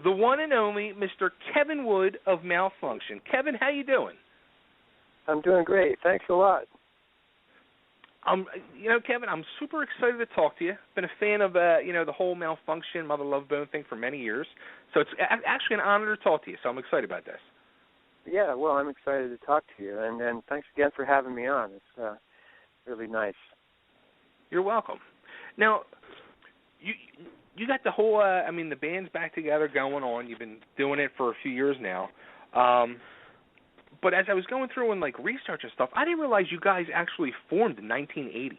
the one and only Mr. Kevin Wood of Malfunkshun. Kevin, how you doing? I'm doing great. Thanks a lot. Kevin, I'm super excited to talk to you. Been a fan of, the whole Malfunkshun, Mother Love Bone thing for many years. So it's actually an honor to talk to you, so I'm excited about this. Yeah, well, I'm excited to talk to you, and thanks again for having me on. It's really nice. You're welcome. Now, you got the whole, the band's back together going on. You've been doing it for a few years now. But as I was going through and, research and stuff, I didn't realize you guys actually formed in 1980.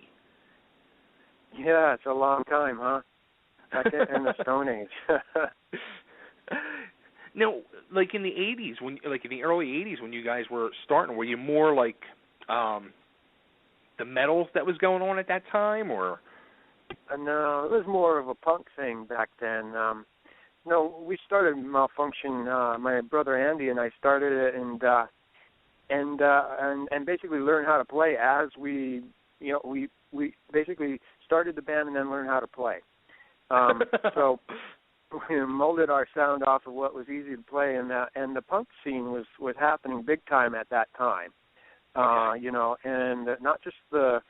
Yeah, it's a long time, huh? Back in the Stone Age. Now, in the 80s, in the early 80s when you guys were starting, were you more like the metal that was going on at that time, or? No, it was more of a punk thing back then. We started Malfunkshun. My brother Andy and I started it, and basically learned how to play as we basically started the band and then learned how to play. So we molded our sound off of what was easy to play, and the punk scene was happening big time at that time. And not just the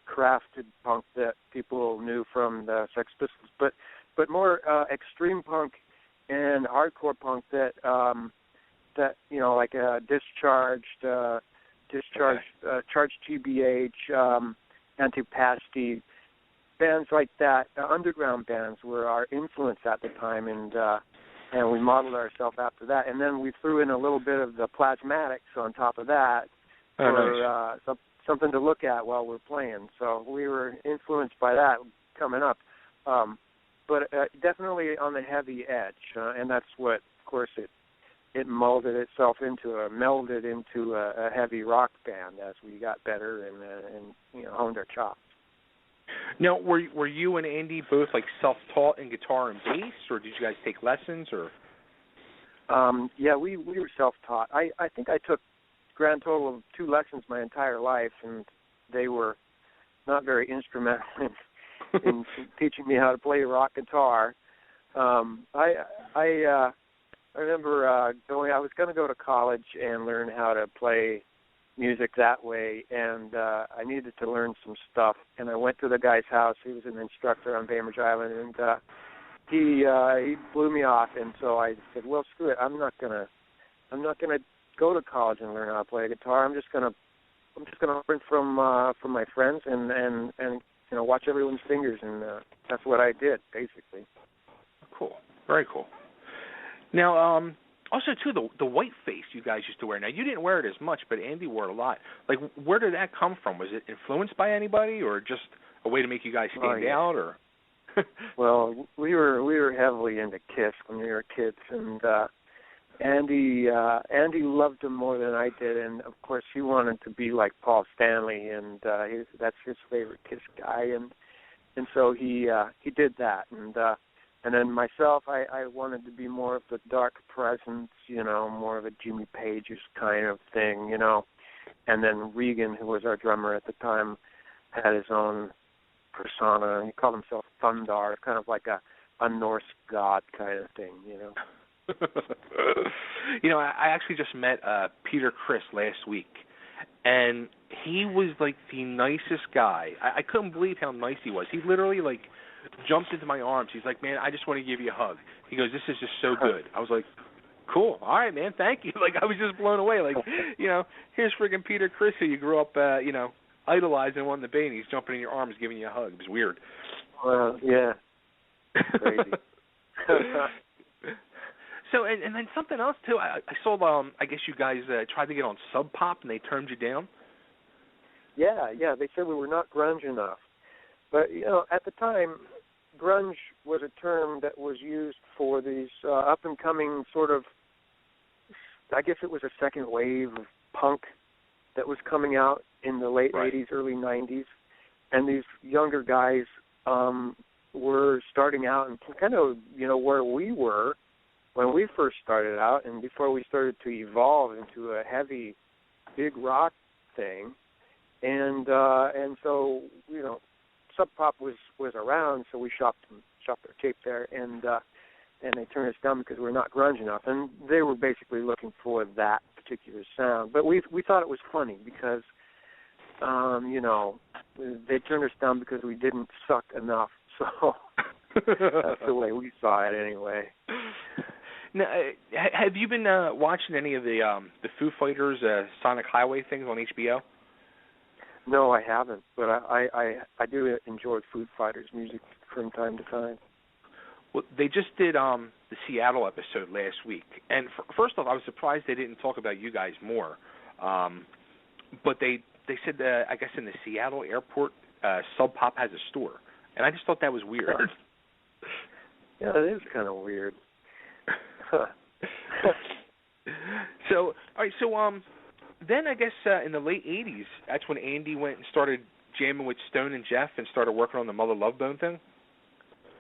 crafted punk that people knew from the Sex Pistols, but more extreme punk and hardcore punk that Discharged, Charged GBH, Antipasti, bands like that, underground bands were our influence at the time, and we modeled ourselves after that. And then we threw in a little bit of the Plasmatics on top of that for something to look at while we're playing. So we were influenced by that coming up, but definitely on the heavy edge, and that's what, of course, it molded itself melded into a heavy rock band as we got better and honed our chops. Now, were you and Andy both self-taught in guitar and bass, or did you guys take lessons, or? Yeah, we were self-taught. I think I took grand total of 2 lessons my entire life, and they were not very instrumental in teaching me how to play rock guitar. I remember I was going to go to college and learn how to play music that way, and I needed to learn some stuff. And I went to the guy's house. He was an instructor on Bainbridge Island, and he blew me off. And so I said, "Well, screw it. I'm not gonna go to college and learn how to play guitar. I'm just gonna learn from my friends and watch everyone's fingers." And that's what I did, basically. Cool. Very cool. Now, also, too, the white face you guys used to wear. Now, you didn't wear it as much, but Andy wore it a lot. Where did that come from? Was it influenced by anybody, or just a way to make you guys stand out? Or Well, we were heavily into Kiss when we were kids, and Andy loved them more than I did, and of course he wanted to be like Paul Stanley, and that's his favorite Kiss guy, and so he did that, and then myself, I wanted to be more of the dark presence, more of a Jimmy Page's kind of thing, and then Regan, who was our drummer at the time, had his own persona, and he called himself Thundar, kind of like a Norse god kind of thing, I actually just met Peter Criss last week, and he was the nicest guy. I couldn't believe how nice he was. He literally jumped into my arms. He's like, "Man, I just want to give you a hug." He goes, "This is just so good." I was like, "Cool, all right, man, thank you." I was just blown away. Here's friggin' Peter Criss, who you grew up, idolizing and wanting to be, and he's jumping in your arms, giving you a hug. It was weird. Well, yeah, crazy. So, and then something else, too. I saw, I guess you guys tried to get on Sub Pop, and they turned you down? Yeah, they said we were not grunge enough. But, at the time, grunge was a term that was used for these up-and-coming sort of, I guess it was a second wave of punk that was coming out in the late 80s, early 90s. And these younger guys were starting out and kind of, where we were when we first started out and before we started to evolve into a heavy, big rock thing. And so, Sub Pop was around, so we shopped our tape there, and and they turned us down because we're not grunge enough. And they were basically looking for that particular sound. But we thought it was funny because, you know, they turned us down because we didn't suck enough. So that's the way we saw it anyway. Now, have you been watching any of the Foo Fighters Sonic Highway things on HBO? No, I haven't, but I do enjoy Foo Fighters music from time to time. Well, they just did the Seattle episode last week, and first off, I was surprised they didn't talk about you guys more. But they said that, I guess in the Seattle airport, Sub Pop has a store, and I just thought that was weird. Yeah, it is kind of weird. So, all right, so then I guess in the late '80s, that's when Andy went and started jamming with Stone and Jeff and started working on the Mother Love Bone thing.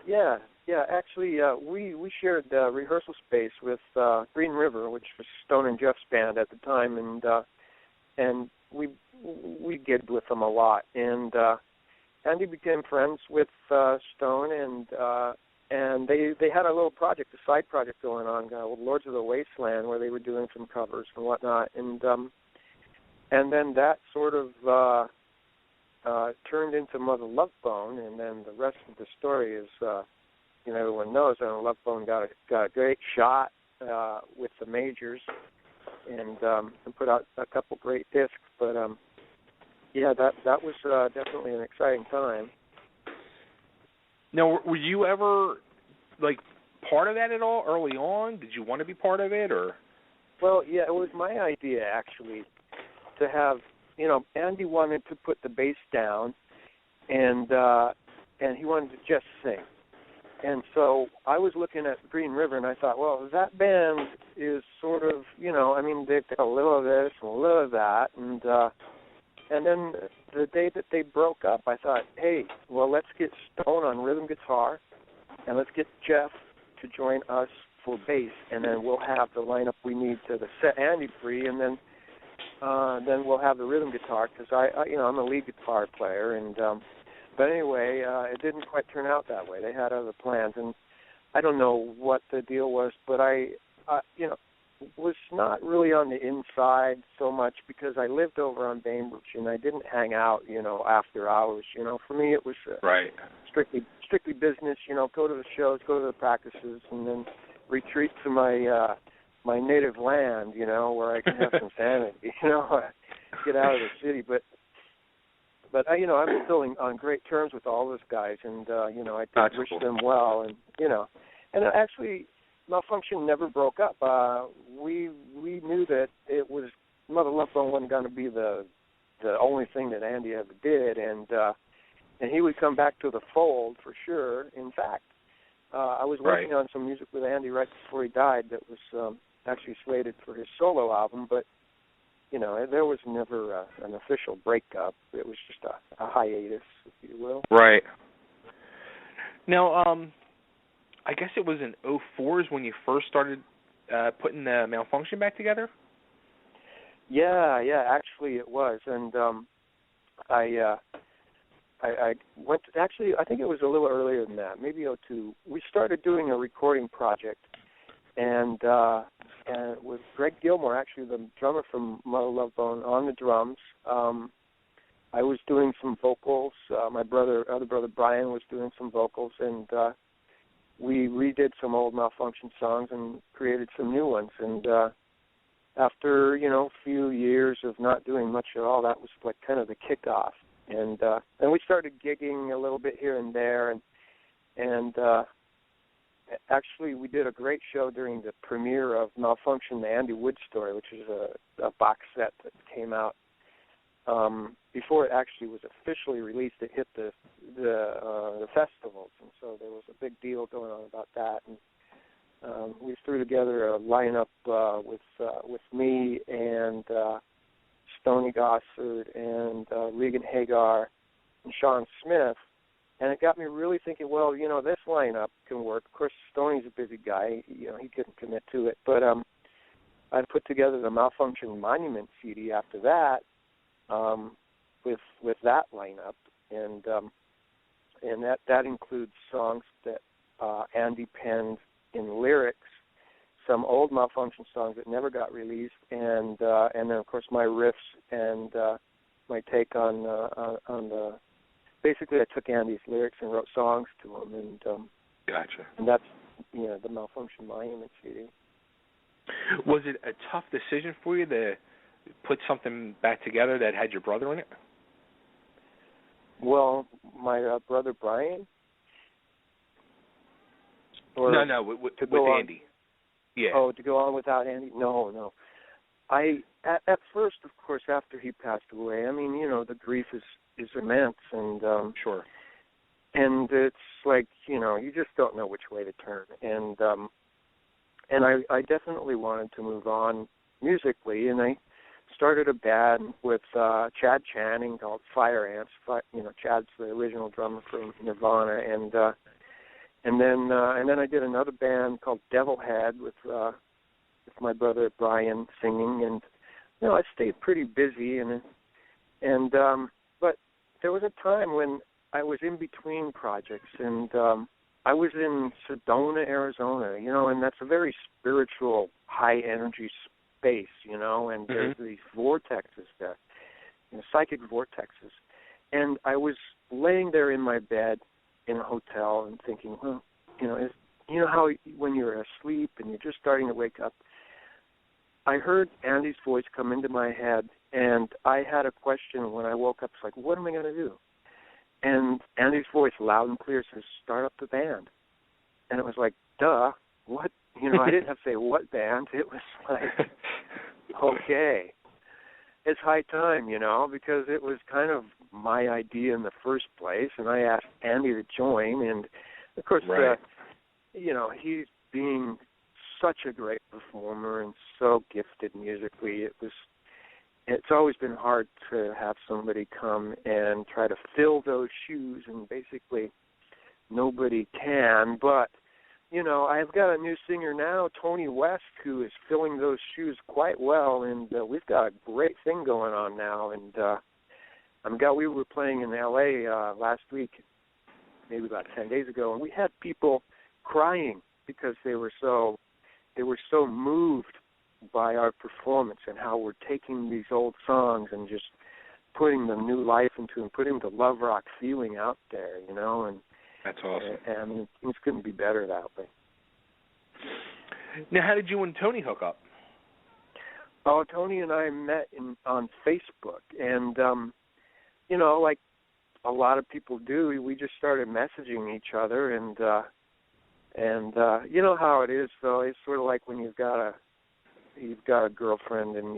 Yeah. Actually, we shared rehearsal space with Green River, which was Stone and Jeff's band at the time, and we gigged with them a lot. And Andy became friends with Stone, and they had a little project, a side project going on called Lords of the Wasteland, where they were doing some covers and whatnot. And then that sort of turned into Mother Love Bone, and then the rest of the story is. Everyone knows that Love Bone got a great shot with the majors and put out a couple great discs. But that was definitely an exciting time. Now, were you ever like part of that at all early on? Did you want to be part of it, or? Well, yeah, it was my idea actually to have. Andy wanted to put the bass down, and he wanted to just sing. And so I was looking at Green River, and I thought, well, that band is sort of, they've got a little of this and a little of that. And then the day that they broke up, I thought, hey, well, let's get Stone on rhythm guitar, and let's get Jeff to join us for bass, and then we'll have the lineup we need to set Andy free, and then we'll have the rhythm guitar, because I'm a lead guitar player, and but anyway, it didn't quite turn out that way. They had other plans, and I don't know what the deal was, but I was not really on the inside so much because I lived over on Bainbridge, and I didn't hang out, after hours. For me it was right. strictly business. Go to the shows, go to the practices, and then retreat to my my native land, where I can have some sanity. Get out of the city, But I'm still on great terms with all those guys, and I did wish them well, and actually, Malfunkshun never broke up. We knew that it was Mother Love Bone wasn't going to be the only thing that Andy ever did, and he would come back to the fold for sure. In fact, I was working on some music with Andy right before he died that was actually slated for his solo album, but. There was never an official breakup. It was just a hiatus, if you will. Right. Now, I guess it was in '04 is when you first started putting the Malfunkshun back together? Yeah, actually it was. And I went to, actually, I think it was a little earlier than that, maybe '02. We started doing a recording project, and with Greg Gilmore, actually the drummer from Mother Love Bone, on the drums. I was doing some vocals. My other brother Brian was doing some vocals, and we redid some old Malfunkshun songs and created some new ones. And after a few years of not doing much at all, that was like kind of the kickoff. And then we started gigging a little bit here and there, and actually, we did a great show during the premiere of Malfunkshun, the Andy Wood story, which is a box set that came out before it actually was officially released. It hit the festivals, and so there was a big deal going on about that. And we threw together a lineup with me and Stoney Gossard and Regan Hagar and Sean Smith. And it got me really thinking, well, this lineup can work. Of course, Stoney's a busy guy. He couldn't commit to it. But I put together the Malfunkshun Monument CD after that with that lineup. And that includes songs that Andy penned in lyrics some old Malfunkshun songs that never got released, and then of course my riffs and my take on the. Basically, I took Andy's lyrics and wrote songs to him, and gotcha. And that's the Malfunkshun Monument CD. Was it a tough decision for you to put something back together that had your brother in it? Well, my brother Brian. Or no, with Andy. Yeah. Oh, to go on without Andy? No. I at first, of course, after he passed away, I mean, the grief is immense, and sure. And it's like, you just don't know which way to turn, and I definitely wanted to move on musically, and I started a band with Chad Channing called Fire Ants. Chad's the original drummer from Nirvana, and then I did another band called Devilhead with my brother Brian singing, and I stayed pretty busy, and but there was a time when I was in between projects, and I was in Sedona, Arizona, and that's a very spiritual, high energy space, and there's these vortexes there, psychic vortexes, and I was laying there in my bed in a hotel and thinking, well, how when you're asleep and you're just starting to wake up, I heard Andy's voice come into my head, and I had a question when I woke up. It's like, what am I going to do? And Andy's voice, loud and clear, says, start up the band. And it was like, duh, what? I didn't have to say what band. It was like, okay. It's high time, because it was kind of my idea in the first place, and I asked Andy to join, and of course, right. He's being such a great performer and so gifted musically. It's always been hard to have somebody come and try to fill those shoes, and basically nobody can, but I've got a new singer now, Tony West, who is filling those shoes quite well, and we've got a great thing going on now. And we were playing in L.A. Last week, maybe about 10 days ago, and we had people crying because they were so moved by our performance and how we're taking these old songs and just putting the new life into them, putting the love rock feeling out there, and that's awesome. And I mean, things couldn't be better that way. Now, how did you and Tony hook up? Oh, Tony and I met on Facebook, and like a lot of people do, we just started messaging each other, and you know how it is, though. It's sort of like when you've got a girlfriend, and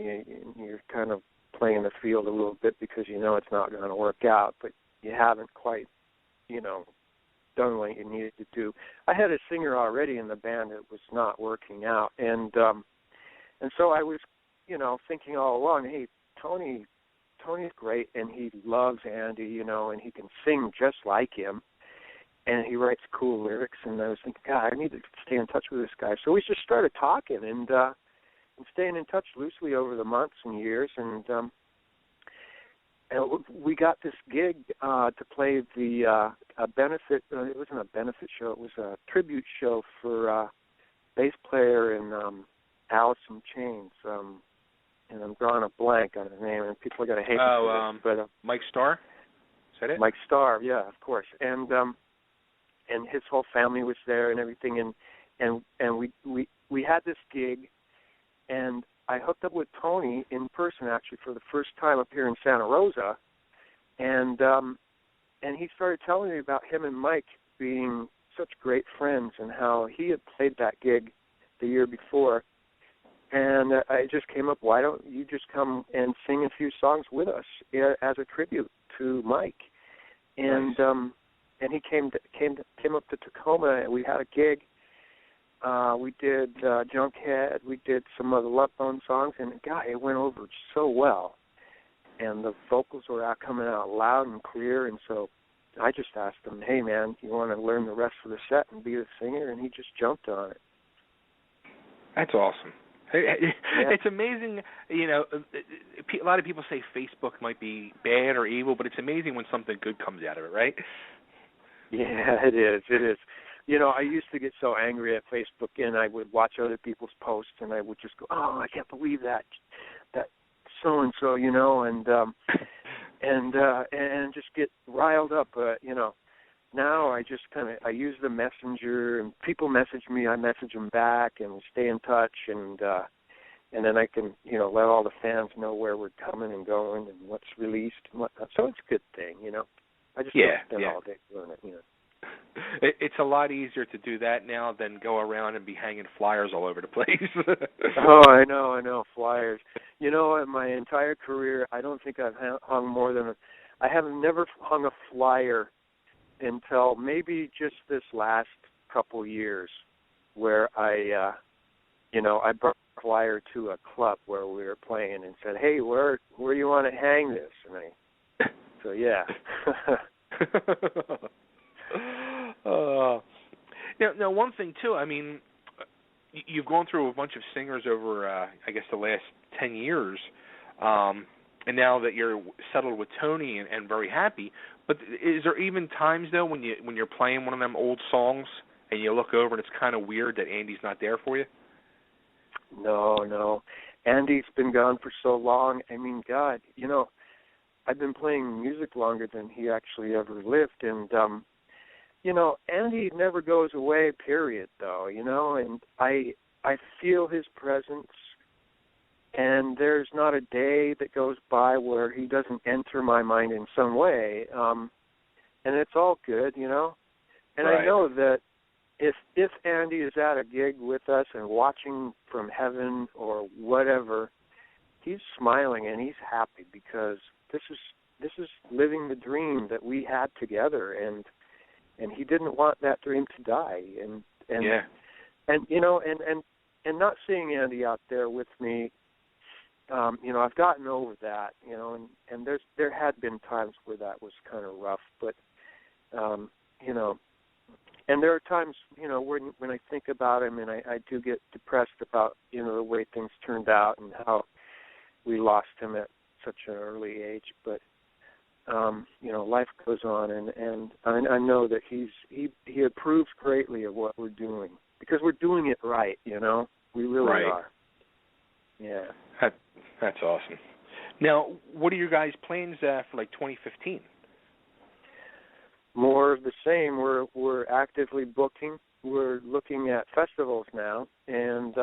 you're kind of playing the field a little bit because it's not going to work out, but you haven't quite, done what you needed to do. I had a singer already in the band that was not working out, and so I was, thinking all along, hey, Tony's great, and he loves Andy, and he can sing just like him, and he writes cool lyrics, and I was thinking, God, I need to stay in touch with this guy. So we just started talking and staying in touch loosely over the months and years, and we got this gig to play a benefit. It wasn't a benefit show. It was a tribute show for bass player in Alice in Chains. And I'm drawing a blank on his name, and people are going to hate me for this. But Mike Starr? Is that it? Mike Starr, yeah, of course. And his whole family was there and everything. And we had this gig, and I hooked up with Tony in person, actually, for the first time up here in Santa Rosa, and he started telling me about him and Mike being such great friends and how he had played that gig the year before, and I just came up, why don't you just come and sing a few songs with us as a tribute to Mike? And nice. And he came up to Tacoma, and we had a gig. We did Junkhead. We did some of the Love Bone songs, and it went over so well. And the vocals were coming out loud and clear, and so I just asked him, hey, man, you want to learn the rest of the set and be the singer? And he just jumped on it. That's awesome. Yeah. It's amazing, a lot of people say Facebook might be bad or evil, but it's amazing when something good comes out of it, right? Yeah, it is. I used to get so angry at Facebook, and I would watch other people's posts, and I would just go, "Oh, I can't believe that so and so," and just get riled up. Now I just I use the messenger, and people message me, I message them back, and we stay in touch, and then I can let all the fans know where we're coming and going and what's released and whatnot. So it's a good thing, I just don't spend all day doing it, It's a lot easier to do that now than go around and be hanging flyers all over the place. Oh, I know, flyers. In my entire career, I don't think I've hung more than I have never hung a flyer until maybe just this last couple years, where I brought a flyer to a club where we were playing and said, "Hey, where do you want to hang this?" So yeah. Now, one thing too. I mean, you've gone through a bunch of singers over, I guess, the last 10 years, and now that you're settled with Tony and very happy. But is there even times though when you're playing one of them old songs and you look over and it's kind of weird that Andy's not there for you? No. Andy's been gone for so long. I mean, God, I've been playing music longer than he actually ever lived, and Andy never goes away, period, though, and I feel his presence, and there's not a day that goes by where he doesn't enter my mind in some way, and it's all good, and right. I know that if Andy is at a gig with us and watching from heaven or whatever, he's smiling and he's happy, because this is living the dream that we had together, and he didn't want that dream to die, and not seeing Andy out there with me, I've gotten over that, and there had been times where that was kind of rough, but and there are times, when I think about him, and I do get depressed about, the way things turned out and how we lost him at such an early age. But, life goes on, and I know that he approves greatly of what we're doing, because we're doing it right, We really are. Yeah. That's awesome. Now, what are your guys' plans for 2015? More of the same. We're actively booking. We're looking at festivals now, and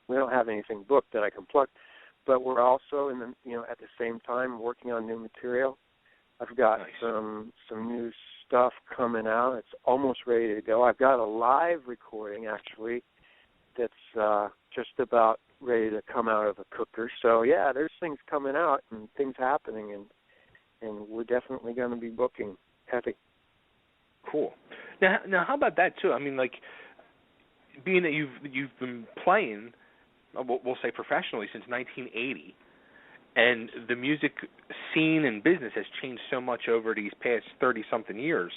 we don't have anything booked that I can plug. But we're also at the same time working on new material. I've got some new stuff coming out. It's almost ready to go. I've got a live recording actually that's just about ready to come out of the cooker. So yeah, there's things coming out and things happening, and we're definitely going to be booking heavy. Cool. Now, how about that too? I mean, being that you've been playing, we'll say professionally since 1980, and the music scene and business has changed so much over these past 30-something years.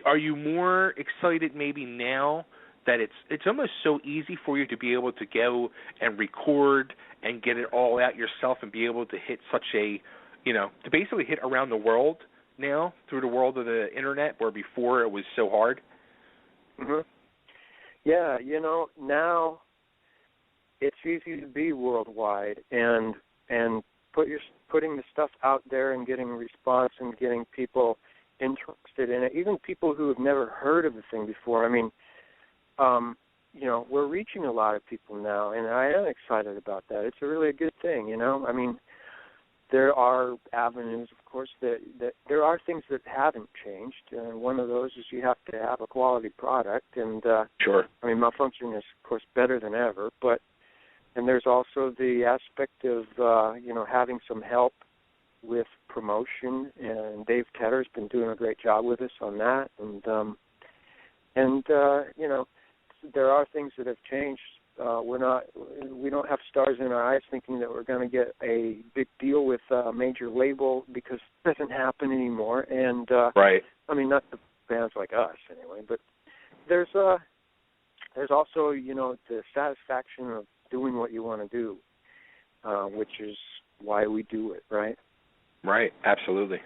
Are you more excited maybe now that it's almost so easy for you to be able to go and record and get it all out yourself and be able to hit such a, to basically hit around the world now through the world of the internet, where before it was so hard? Mm-hmm. Yeah, now it's easy to be worldwide, and putting the stuff out there and getting a response and getting people interested in it, even people who have never heard of the thing before. I mean, we're reaching a lot of people now, and I am excited about that. It's really a good thing, I mean, there are avenues, of course, that there are things that haven't changed, and one of those is you have to have a quality product, and sure. I mean, Malfunkshun is, of course, better than ever, and there's also the aspect of, having some help with promotion, and Dave Tedder's been doing a great job with us on that, and there are things that have changed. We don't have stars in our eyes thinking that we're going to get a big deal with a major label, because it doesn't happen anymore. And right. I mean, not the bands like us anyway, but there's also the satisfaction of doing what you want to do, which is why we do it, right? Right, absolutely.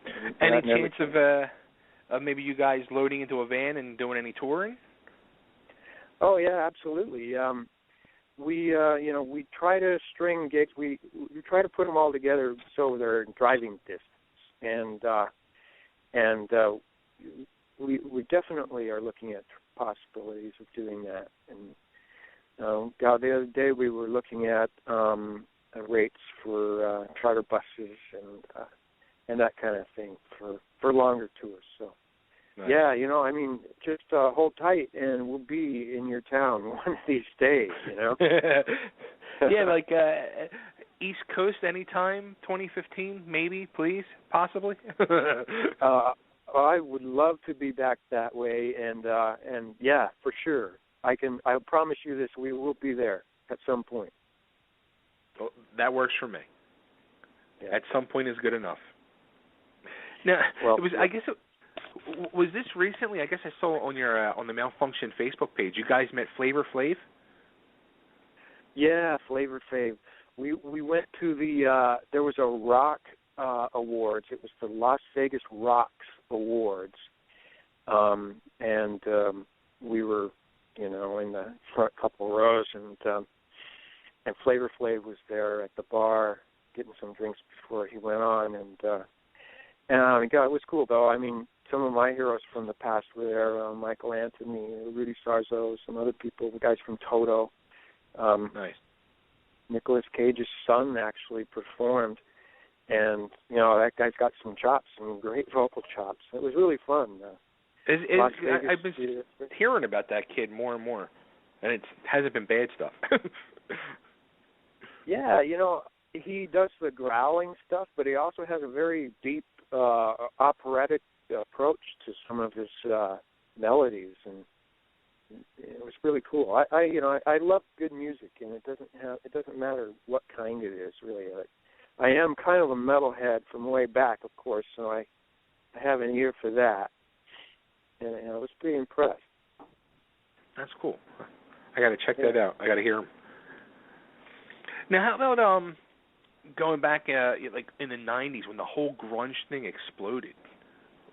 And Any chance of maybe you guys loading into a van and doing any touring? Oh yeah, absolutely. We try to string gigs. We try to put them all together so they're in driving distance, and we definitely are looking at possibilities of doing that. And the other day we were looking at rates for charter buses and that kind of thing for longer tours. So. Nice. Yeah, I mean, just hold tight, and we'll be in your town one of these days, Yeah, like East Coast anytime, 2015, maybe, please, possibly. I would love to be back that way, and yeah, for sure. I'll promise you this, we will be there at some point. Well, that works for me. Yeah. At some point is good enough. Now, well, was this recently? I guess I saw on your on the Malfunkshun Facebook page. You guys met Flavor Flav? Yeah, Flavor Flav. We went to the there was a rock awards. It was the Las Vegas Rocks Awards, and we were in the front couple rows, and Flavor Flav was there at the bar getting some drinks before he went on, and God, it was cool though. I mean, some of my heroes from the past were there, Michael Anthony, Rudy Sarzo, some other people, the guys from Toto. Nice. Nicolas Cage's son actually performed, and, that guy's got some chops, some great vocal chops. It was really fun. I've been hearing about that kid more and more, and it hasn't been bad stuff. Yeah, he does the growling stuff, but he also has a very deep operatic approach to some of his melodies, and it was really cool. I love good music, and it doesn't matter what kind it is, really. I am kind of a metalhead from way back, of course, so I have an ear for that, and I was pretty impressed. That's cool. I got to check that out. I got to hear him. Now, how about going back like in the 90s when the whole grunge thing exploded?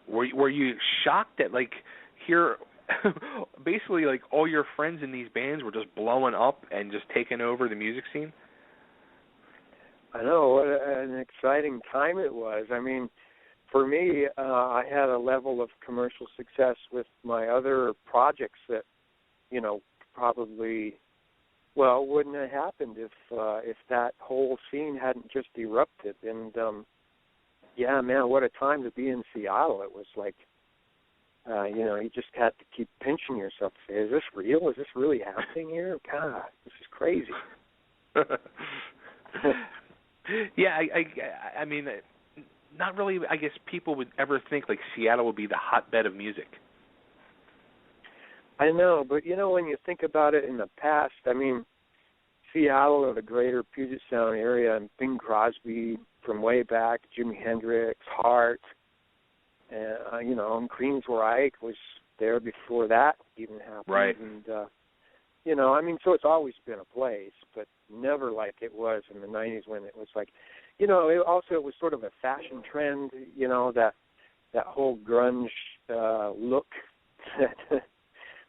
Were you shocked that here basically all your friends in these bands were just blowing up and just taking over the music scene? I know, what an exciting time it was. I mean, for me, I had a level of commercial success with my other projects that, probably, wouldn't have happened if that whole scene hadn't just erupted. And yeah, man, what a time to be in Seattle. It was like, you just had to keep pinching yourself to say, is this real? Is this really happening here? God, this is crazy. Yeah, I mean, not really, I guess people would ever think Seattle would be the hotbed of music. I know, but when you think about it in the past, I mean, Seattle or the greater Puget Sound area, and Bing Crosby from way back, Jimi Hendrix, Hart, and Queenswhere Ike was there before that even happened. Right. And I mean, so it's always been a place, but never like it was in the 90s when it was it was sort of a fashion trend, that whole grunge look,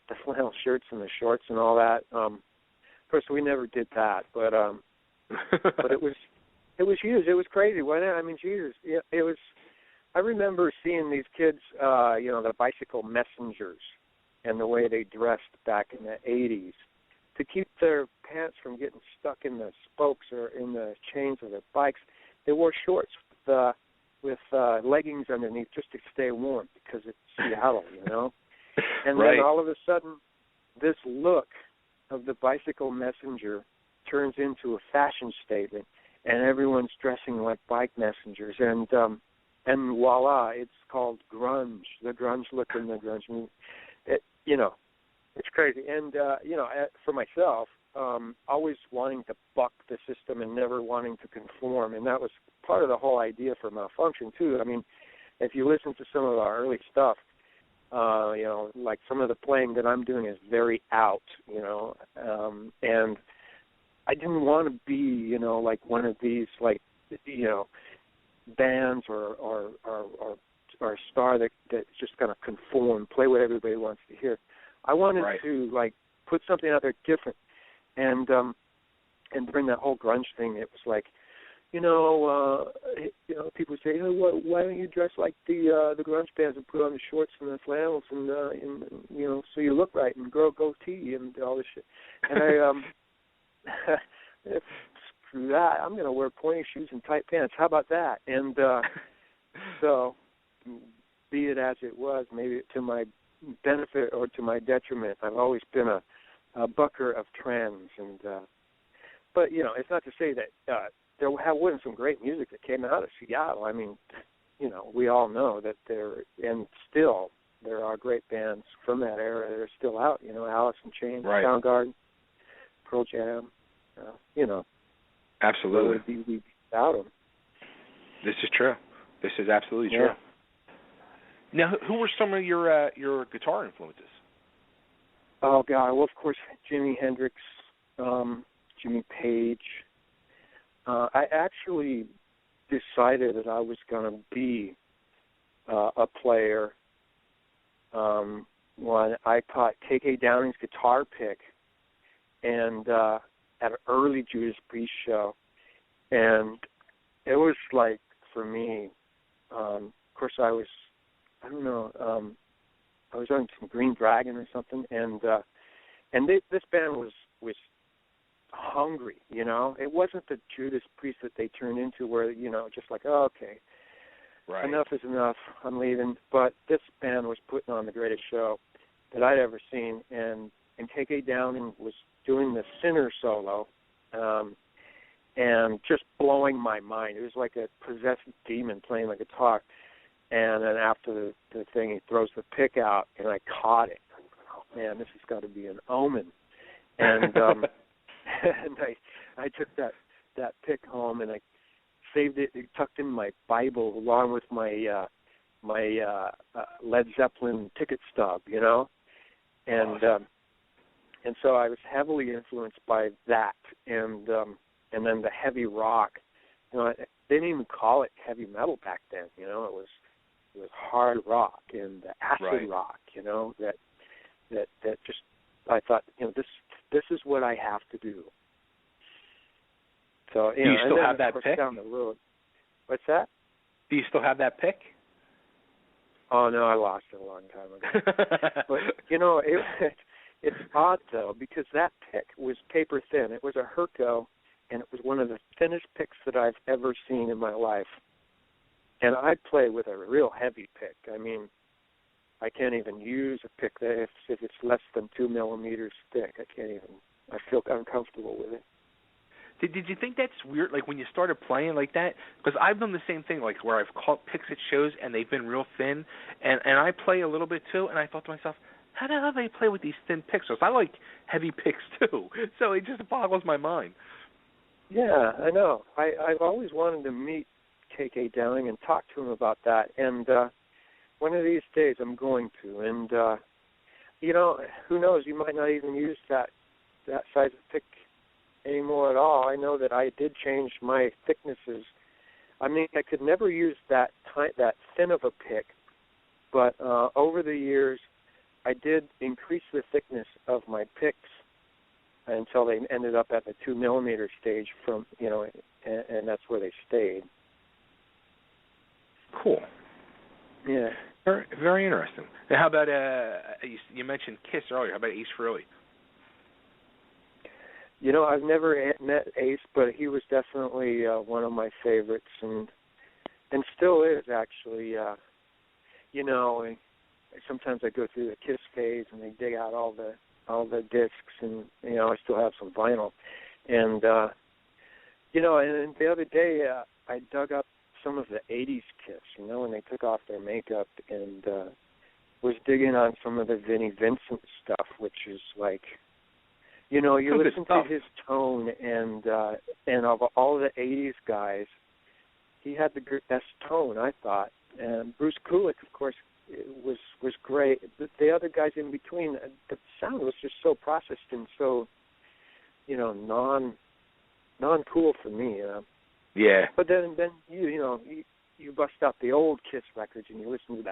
the flannel shirts and the shorts and all that. Of course, we never did that, but but it was huge. It was crazy, wasn't it? I mean, Jesus, it was. I remember seeing these kids, the bicycle messengers, and the way they dressed back in the 80s to keep their pants from getting stuck in the spokes or in the chains of their bikes. They wore shorts with leggings underneath just to stay warm because it's Seattle, And right. Then all of a sudden, this look of the bicycle messenger turns into a fashion statement, and everyone's dressing like bike messengers, and voila, it's called grunge. The grunge look and the grunge movement. It's crazy. And for myself, always wanting to buck the system and never wanting to conform, and that was part of the whole idea for Malfunkshun too. I mean, if you listen to some of our early stuff, like some of the playing that I'm doing is very out, and I didn't want to be, like one of these, bands or or a star that's just going to conform, play what everybody wants to hear. I wanted to like put something out there different, and during that whole grunge thing, it was like, people say, why don't you dress like the grunge bands and put on the shorts and the flannels and so you look right and grow a goatee and all this shit. And I screw that, I'm going to wear pointy shoes and tight pants. How about that? And so, be it as it was, maybe to my benefit or to my detriment, I've always been a bucker of trends. And but it's not to say that there wasn't some great music that came out of Seattle. I mean, we all know that there are great bands from that era that are still out. Alice in Chains, Soundgarden, Pearl Jam. Absolutely. Where would we be without them? This is true. This is absolutely true. Now, who were some of your guitar influences? Oh God! Well, of course, Jimi Hendrix, Jimmy Page. I actually decided that I was going to be a player when I caught K.K. Downing's guitar pick and at an early Judas Priest show, and it was like, for me, of course I was on some Green Dragon or something, and this band was hungry, It wasn't the Judas Priest that they turned into where, just like, oh, okay, enough is enough, I'm leaving. But this band was putting on the greatest show that I'd ever seen, and K.K. Downing was doing the Sinner solo, and just blowing my mind. It was like a possessed demon playing the guitar. And then after the thing, he throws the pick out, and I caught it. Oh, man, this has got to be an omen. And and I took that pick home, and I saved it, tucked in my Bible along with my Led Zeppelin ticket stub, and so I was heavily influenced by that, and then the heavy rock. They didn't even call it heavy metal back then. It was hard rock and acid rock. That just, I thought, this is what I have to do. So do you still have that pick? Down the road. What's that? Do you still have that pick? Oh no, I lost it a long time ago. But it's odd though, because that pick was paper thin. It was a Herco, and it was one of the thinnest picks that I've ever seen in my life. And I play with a real heavy pick. I mean, I can't even use a pick that if it's less than 2 millimeters thick. I feel uncomfortable with it. Did you think that's weird, like when you started playing like that? Because I've done the same thing, like where I've caught picks at shows and they've been real thin, and I play a little bit too, and I thought to myself, how the hell do they play with these thin picks? So I like heavy picks too, so it just boggles my mind. Yeah, I know. I've always wanted to meet K.K. Downing and talk to him about that, and one of these days I'm going to. And, who knows, you might not even use that size of pick anymore at all. I know that I did change my thicknesses. I mean, I could never use that thin of a pick, but over the years I did increase the thickness of my picks until they ended up at the 2 millimeter stage and that's where they stayed. Cool. Yeah. Very, very interesting. And how about, you mentioned Kiss earlier, how about Ace Frehley? I've never met Ace, but he was definitely one of my favorites, and still is, actually. Sometimes I go through the Kiss phase, and they dig out all the discs, and, I still have some vinyl. And, and the other day I dug up some of the 80s Kiss, when they took off their makeup, and was digging on some of the Vinnie Vincent stuff, which is like, you listen to his tone, and of all the 80s guys, he had the best tone, I thought. And Bruce Kulick, of course, was great. The other guys in between, the sound was just so processed and so, non-cool for me. Yeah. But then you you bust out the old Kiss records and you listen to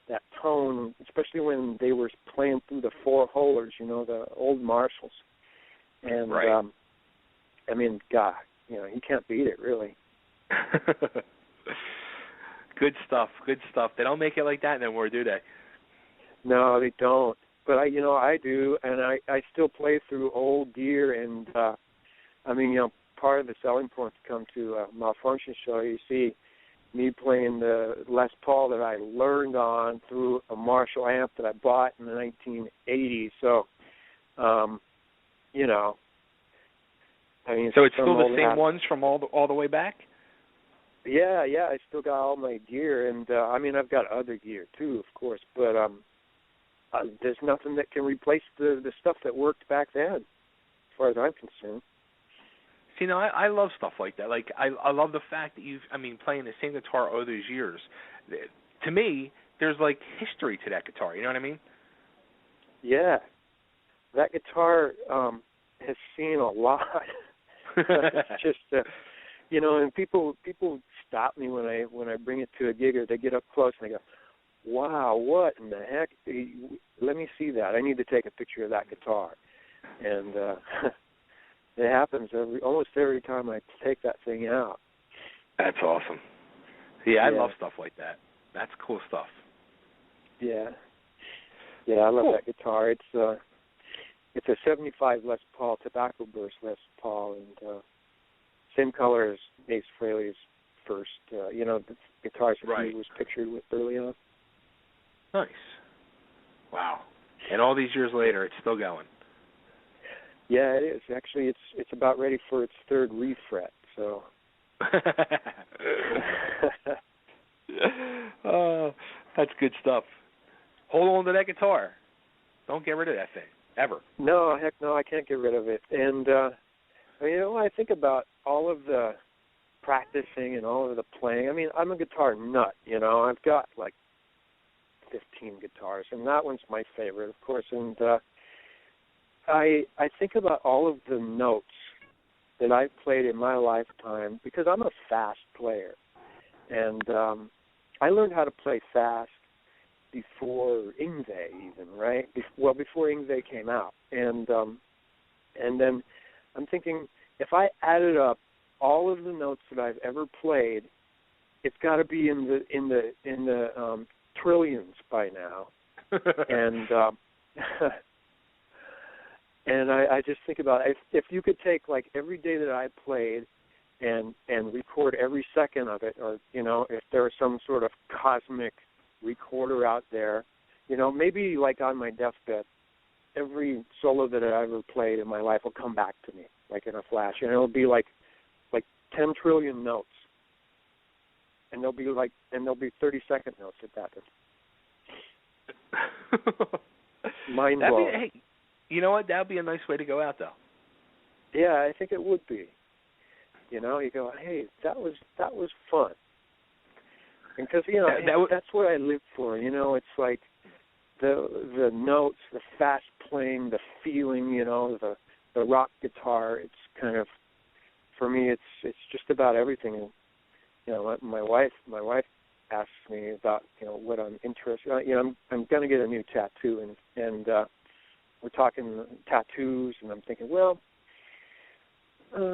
that tone, especially when they were playing through the four holers, the old Marshalls. And right. I mean, God, you can't beat it, really. Good stuff. Good stuff. They don't make it like that anymore, do they? No, they don't. But I do, and I still play through old gear, and I mean, part of the selling point to come to a Malfunction show, you see me playing the Les Paul that I learned on through a Marshall amp that I bought in the 1980s. So, I mean, so it's still the same ones from all the way back? Yeah, I still got all my gear, and I mean, I've got other gear too, of course, but there's nothing that can replace the stuff that worked back then, as far as I'm concerned. See, I love stuff like that. Like, I love the fact that playing the same guitar all those years. To me, there's, like, history to that guitar, you know what I mean? Yeah. That guitar has seen a lot. It's just, and people stop me when I bring it to a gig, or they get up close and they go, wow, what in the heck? Let me see that. I need to take a picture of that guitar. And it happens almost every time I take that thing out. That's awesome. Yeah, I love stuff like that. That's cool stuff. Yeah. Yeah, I love that guitar. It's a 75 Les Paul, Tobacco Burst Les Paul, and same color as Ace Frehley's first, the guitars that he was pictured with early on. Nice. Wow. And all these years later, it's still going. Yeah, it is. Actually, it's about ready for its third refret, so. Oh, that's good stuff. Hold on to that guitar. Don't get rid of that thing, ever. No, heck no, I can't get rid of it. And, I think about all of the practicing and all of the playing. I mean, I'm a guitar nut, I've got, 15 guitars, and that one's my favorite, of course. And I think about all of the notes that I've played in my lifetime, because I'm a fast player. And I learned how to play fast before Yngwie even, right? Before Yngwie came out. And then I'm thinking, if I added up all of the notes that I've ever played, it's got to be in the trillions by now. And and I just think about if you could take every day that I played and record every second of it, or if there was some sort of cosmic recorder out there, maybe on my deathbed, every solo that I ever played in my life will come back to me in a flash, and it'll be like 10 trillion notes, and they'll be 30-second notes at that. Mind blowing. Hey, you know what? That'd be a nice way to go out, though. Yeah, I think it would be. You go, hey, that was fun. Because that's what I live for. It's like the notes, the fast playing, the feeling. The rock guitar. It's kind of, for me, it's just about everything. And my wife asks me about what I'm interested. I'm going to get a new tattoo, and we're talking tattoos, and I'm thinking, well,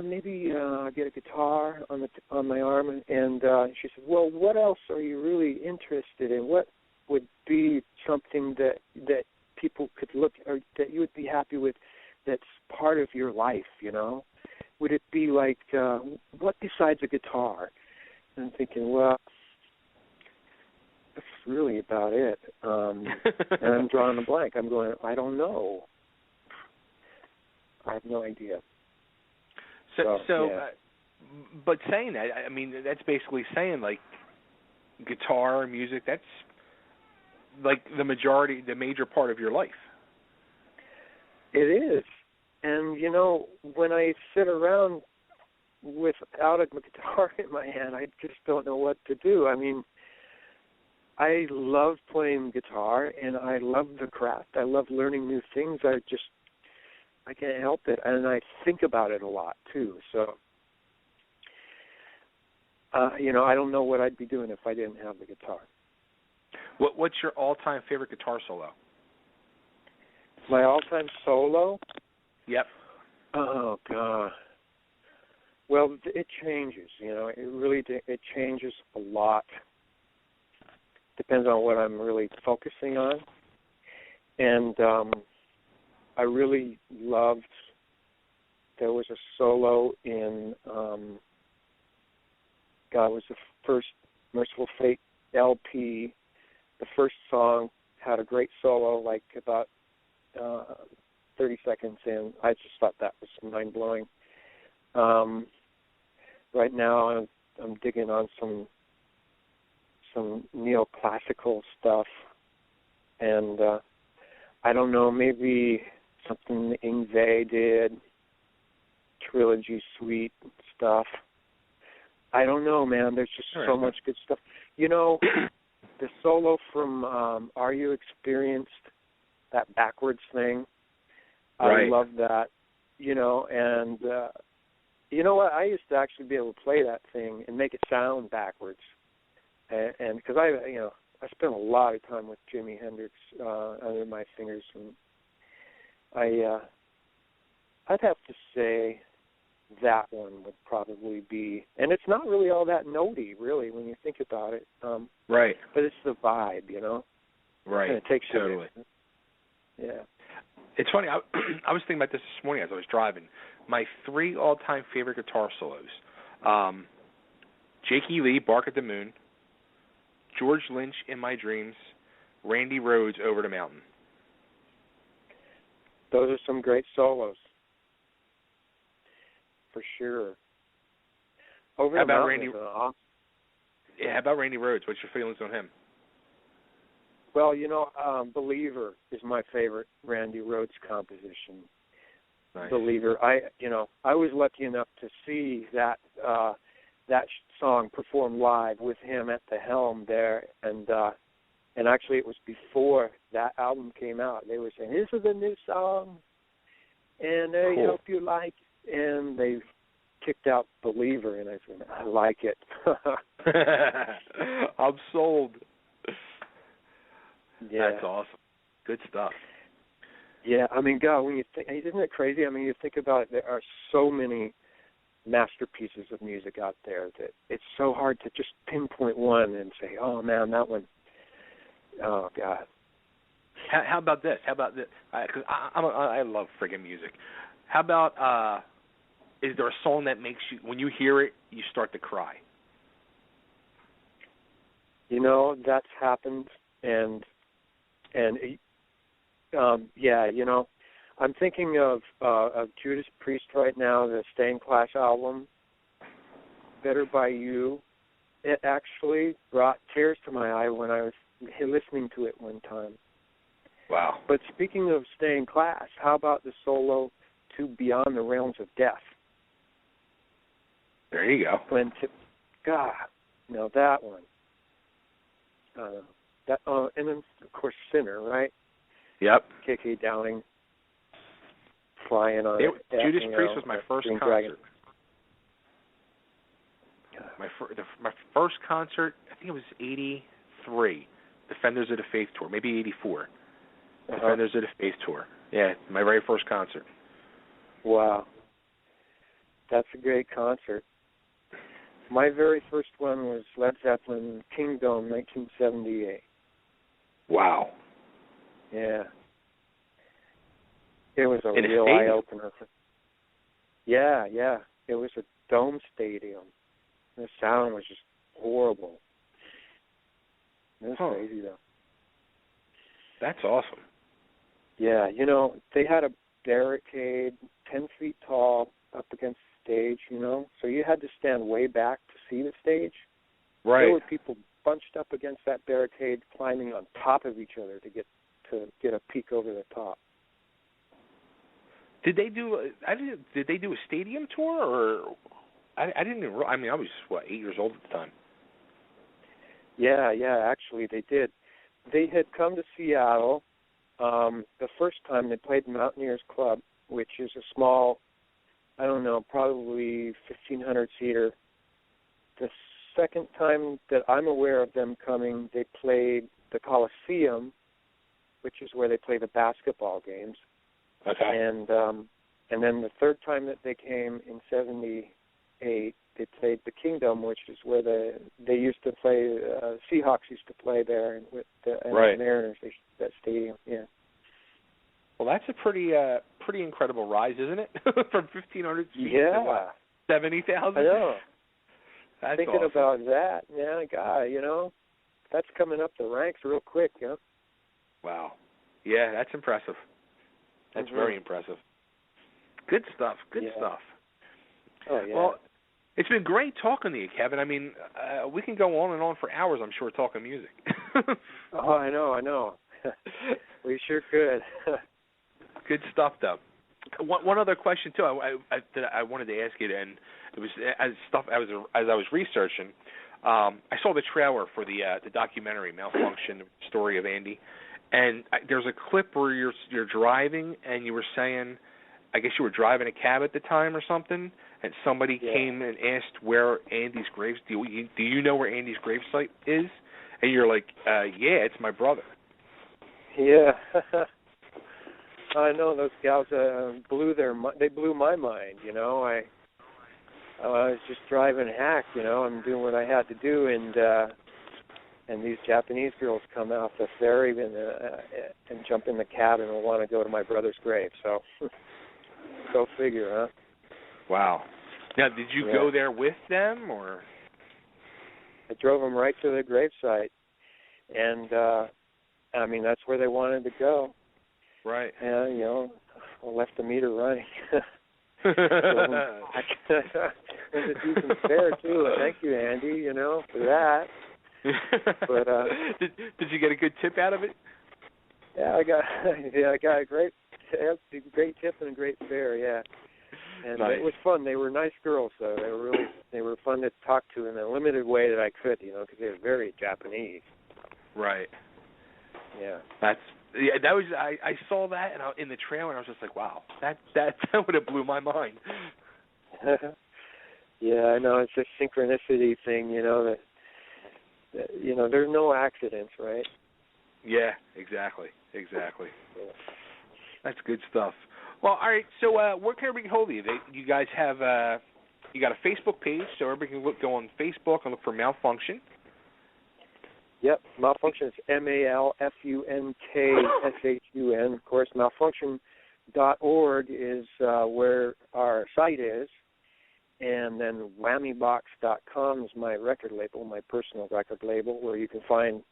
maybe I'll get a guitar on my arm. And she said, well, what else are you really interested in? What would be something that people could look, or that you would be happy with, that's part of your life, Would it be what besides a guitar? And I'm thinking, well, that's really about it. And I'm drawing a blank. I'm going, I don't know. I have no idea. But saying that, I mean, that's basically saying, guitar, music, that's, the major part of your life. It is. And, when I sit around without a guitar in my hand, I just don't know what to do. I mean, I love playing guitar, and I love the craft. I love learning new things. I can't help it. And I think about it a lot, too. So I don't know what I'd be doing if I didn't have the guitar. What's your all-time favorite guitar solo? My all-time solo? Yep. Oh, God. Well, it changes, it changes a lot. Depends on what I'm really focusing on. And I really loved, there was a solo in, it was the first Merciful Fate LP. The first song had a great solo, like about 30 seconds in. I just thought that was mind-blowing. Right now I'm digging on some neoclassical stuff, and I don't know, maybe something Yngwie did, Trilogy Suite stuff. I don't know, man. There's just so much good stuff. The solo from Are You Experienced, that backwards thing, right. I love that, and you know what? I used to actually be able to play that thing and make it sound backwards, and because I spent a lot of time with Jimi Hendrix under my fingers, and I'd have to say that one would probably be, and it's not really all that notey, really, when you think about it. Right. But it's the vibe, Right. And it takes totally. Yeah. It's funny. I was thinking about this morning as I was driving. My 3 all-time favorite guitar solos: Jakey Lee, "Bark at the Moon," George Lynch, "In My Dreams," Randy Rhoads, "Over the Mountain." Those are some great solos, for sure. Over the Mountain is awesome. Yeah, how about Randy Rhoads? What's your feelings on him? Well, Believer is my favorite Randy Rhoads composition. Nice. Believer. I was lucky enough to see that song performed live with him at the helm there, and actually it was before that album came out. They were saying, "This is a new song, and I hope you like it." And they kicked out Believer, and I said, "I like it." I'm sold. Yeah. That's awesome. Good stuff. Yeah, I mean, God, when you think, isn't it crazy? I mean, you think about it, there are so many masterpieces of music out there that it's so hard to just pinpoint one and say, "Oh man, that one." Oh God. How about this? How about this? Because I love friggin' music. How about is there a song that makes you, when you hear it, you start to cry? That's happened, and I'm thinking of Judas Priest right now, the Stained Glass album, Better by You. It actually brought tears to my eye when I was listening to it one time. Wow. But speaking of Stained Glass, how about the solo to Beyond the Realms of Death? There you go. That one. And then, of course, Sinner, right? Yep. K.K. Downing flying on Judas Priest was my first Green concert. Dragon. My first concert, I think it was 83, Defenders of the Faith Tour, maybe 84. Defenders of the Faith Tour. Yeah, my very first concert. Wow. That's a great concert. My very first one was Led Zeppelin, Kingdom, 1978. Wow. Yeah. It was a In a real stadium? eye-opener. Yeah. It was a dome stadium. The sound was just horrible. It was crazy, though. That's awesome. Yeah, they had a barricade 10 feet tall up against the stage, so you had to stand way back to see the stage. Right. There were people bunched up against that barricade, climbing on top of each other to get a peek over the top. Did they do a stadium tour, or I didn't even? I mean, I was 8 years old at the time. Yeah, actually they did. They had come to Seattle. The first time they played the Mountaineers Club, which is a small, I don't know, probably 1,500 seater. The second time that I'm aware of them coming, they played the Coliseum, which is where they play the basketball games. Okay. And then the third time that they came in '78, they played the Kingdom, which is where they used to play. Seahawks used to play there, and with the Mariners, that stadium. Yeah. Well, that's a pretty incredible rise, isn't it? From 1,500 feet to what, 70,000? I know. That's Thinking awesome. about that, man, God, that's coming up the ranks real quick, Wow. Yeah, that's impressive. That's very impressive. Good stuff. Good stuff. Oh, yeah. Well, it's been great talking to you, Kevin. I mean, we can go on and on for hours, I'm sure, talking music. Oh, I know. We sure could. Good stuff, though. One other question too. I wanted to ask you, and it was as I was researching. I saw the trailer for the documentary Malfunction, the story of Andy, and there's a clip where you're driving, and you were saying, I guess you were driving a cab at the time or something, and somebody came and asked where Andy's grave. Do you know where Andy's gravesite is? And you're like, yeah, it's my brother. Yeah. I know those gals they blew my mind, I was just driving hack, I'm doing what I had to do, and these Japanese girls come off the ferry and jump in the cab and want to go to my brother's grave. So go figure, huh? Wow. Now, did you go there with them, or? I drove them right to the gravesite, and I mean that's where they wanted to go. Right. And, I left the meter running. It was a decent fare, too. Thank you, Andy, for that. But did you get a good tip out of it? Yeah, I got a great tip and a great fare, yeah. And nice. It was fun. They were nice girls, though. They were fun to talk to in a limited way that I could, because they were very Japanese. Right. Yeah. That was I saw that in the trailer, and I was just like, wow, that would have blew my mind. Yeah, I know, it's a synchronicity thing, that there's no accidents, right? Yeah, exactly. Yeah. That's good stuff. Well, all right. So, where can everybody get hold of you? You guys have you got a Facebook page, so everybody can go on Facebook and look for Malfunction. Yep, Malfunction is MALFUNKSHUN. Of course, malfunction.org is where our site is. And then whammybox.com is my record label, my personal record label, where you can find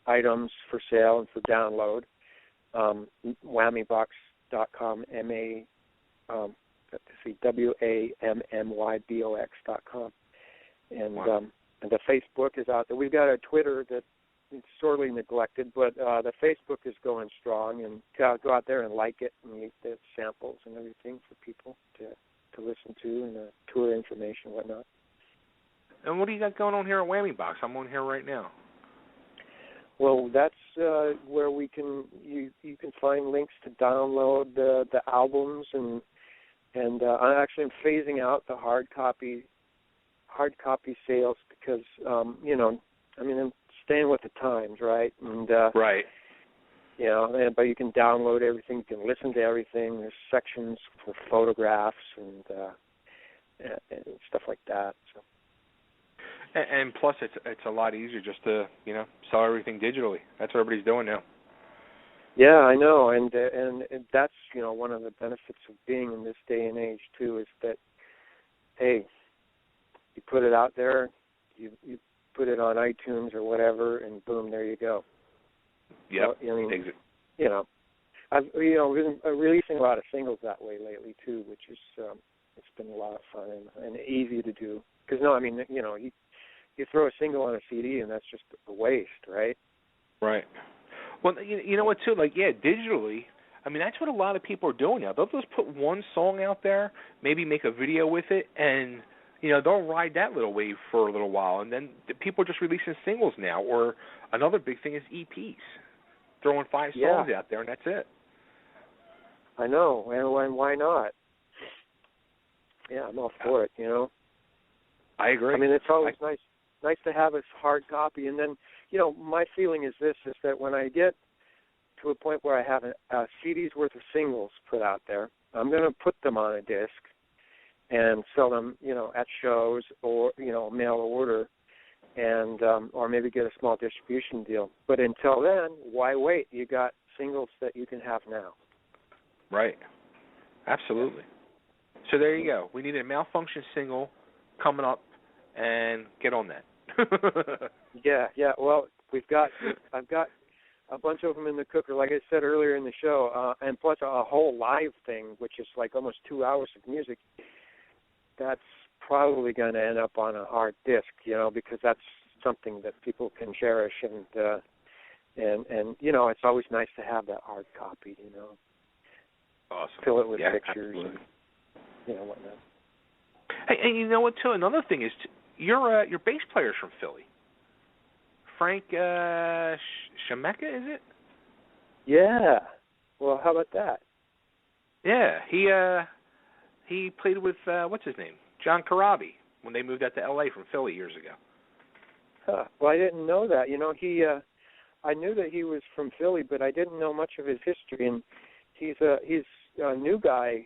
items for sale and for download. Whammybox.com, WAMMYBOX.com. And the Facebook is out there. We've got a Twitter that it's sorely neglected, but the Facebook is going strong, and go out there and like it, and you get samples and everything for people to listen to, and tour information and whatnot. And what do you got going on here at Whammy Box? I'm on here right now. Well, that's where you can find links to download the albums, and I actually am phasing out the hard copy sales because I'm staying with the times, right? And right. But you can download everything, you can listen to everything. There's sections for photographs and stuff like that. So. And plus, it's a lot easier just to sell everything digitally. That's what everybody's doing now. Yeah, I know, and that's one of the benefits of being in this day and age too is that, hey, you put it out there, you put it on iTunes or whatever, and boom, there you go. Yeah. I've been releasing a lot of singles that way lately too, which is it's been a lot of fun and easy to do. Because you throw a single on a CD and that's just a waste, right? Right. Well, you know what too? Digitally. I mean, that's what a lot of people are doing now. They'll just put one song out there, maybe make a video with it, and they'll ride that little wave for a little while, and then people are just releasing singles now. Or another big thing is EPs, throwing 5 songs out there, and that's it. I know, and why not? Yeah, I'm all for it. I agree. I mean, it's always nice. nice to have a hard copy. And then, my feeling is this, is that when I get to a point where I have a CD's worth of singles put out there, I'm going to put them on a disc and sell them, at shows or, mail order, and or maybe get a small distribution deal. But until then, why wait? You got singles that you can have now. Right. Absolutely. So there you go. We need a Malfunction single coming up, and get on that. Yeah. Well, I've got a bunch of them in the cooker, like I said earlier in the show, and plus a whole live thing, which is like almost 2 hours of music. That's probably going to end up on a hard disk, because that's something that people can cherish, and it's always nice to have that hard copy, Awesome. Fill it with pictures, absolutely. and whatnot. Hey, and you know what, too? Another thing is your bass player's from Philly. Frank Shemeka, is it? Yeah. Well, how about that? Yeah, he played with what's his name, John Corabi, when they moved out to L.A. from Philly years ago. Huh. Well, I didn't know that. I knew that he was from Philly, but I didn't know much of his history. And he's a new guy,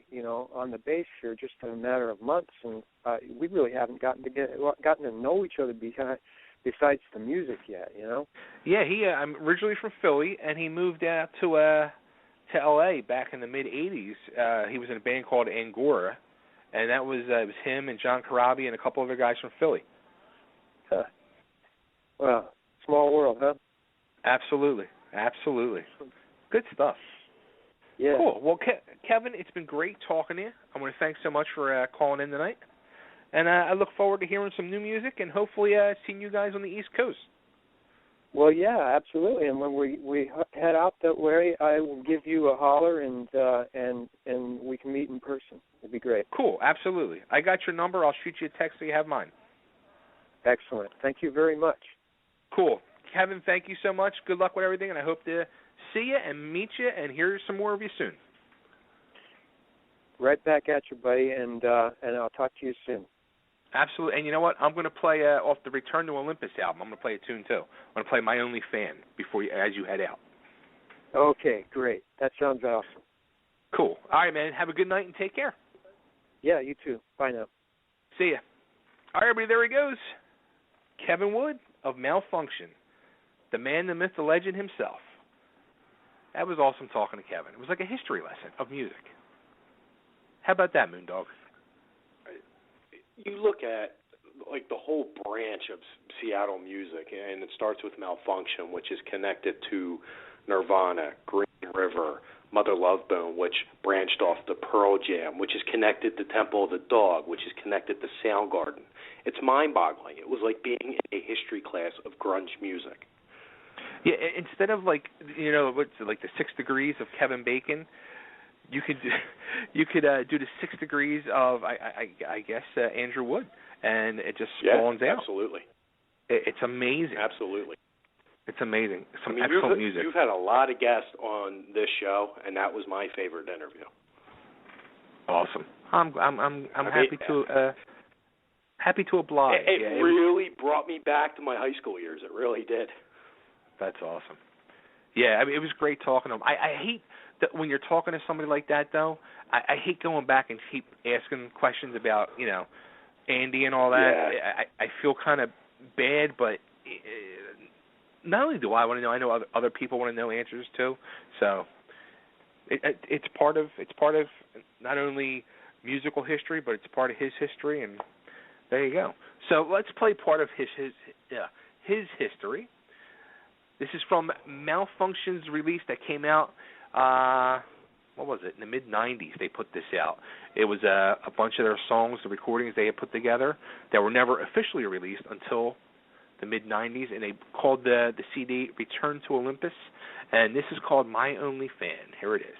on the bass here, just in a matter of months, and we really haven't gotten to know each other besides the music yet, Yeah, I'm originally from Philly, and he moved out to L.A. back in the mid '80s. He was in a band called Angora, and that was it was him and John Corabi and a couple other guys from Philly. Huh. Well, small world, huh? Absolutely. Good stuff. Yeah. Cool. Well, Kevin, it's been great talking to you. I want to thank so much for calling in tonight. And I look forward to hearing some new music and hopefully seeing you guys on the East Coast. Well, yeah, absolutely. And when we head out that way, I will give you a holler, and we can meet in person. It'd be great. Cool. Absolutely. I got your number. I'll shoot you a text so you have mine. Excellent. Thank you very much. Cool. Kevin, thank you so much. Good luck with everything, and I hope to see you and meet you and hear some more of you soon. Right back at you, buddy, and I'll talk to you soon. Absolutely. And you know what? I'm going to play off the Return to Olympus album. I'm going to play a tune, too. I'm going to play My Only Fan as you head out. Okay, great. That sounds awesome. Cool. All right, man. Have a good night and take care. Yeah, you too. Bye now. See ya. All right, everybody, there he goes. Kevin Wood of Malfunction. The man, the myth, the legend himself. That was awesome talking to Kevin. It was like a history lesson of music. How about that, Moondog? You look at like the whole branch of Seattle music, and it starts with Malfunction, which is connected to Nirvana, Green River, Mother Love Bone, which branched off to Pearl Jam, which is connected to Temple of the Dog, which is connected to Soundgarden. It's mind-boggling. It was like being in a history class of grunge music. Yeah, instead of like what's it, like the 6 degrees of Kevin Bacon, you could do the 6 degrees of I guess Andrew Wood, and it just spawns out. Absolutely. It's amazing. Absolutely. It's amazing. Some excellent music. You've had a lot of guests on this show, and that was my favorite interview. Awesome. I'm happy to oblige. It really brought me back to my high school years. It really did. That's awesome. Yeah, I mean, it was great talking to him. I hate that when you're talking to somebody like that, though. I hate going back and keep asking questions about, Andy and all that. Yeah. I feel kind of bad, but not only do I want to know, I know other people want to know answers too. So it's part of not only musical history, but it's part of his history, and there you go. So let's play part of his history. This is from Malfunkshun's release that came out, what was it, in the mid-'90s they put this out. It was a bunch of their songs, the recordings they had put together that were never officially released until the mid-'90s, and they called the CD Return to Olympus, and this is called My Only Fan. Here it is.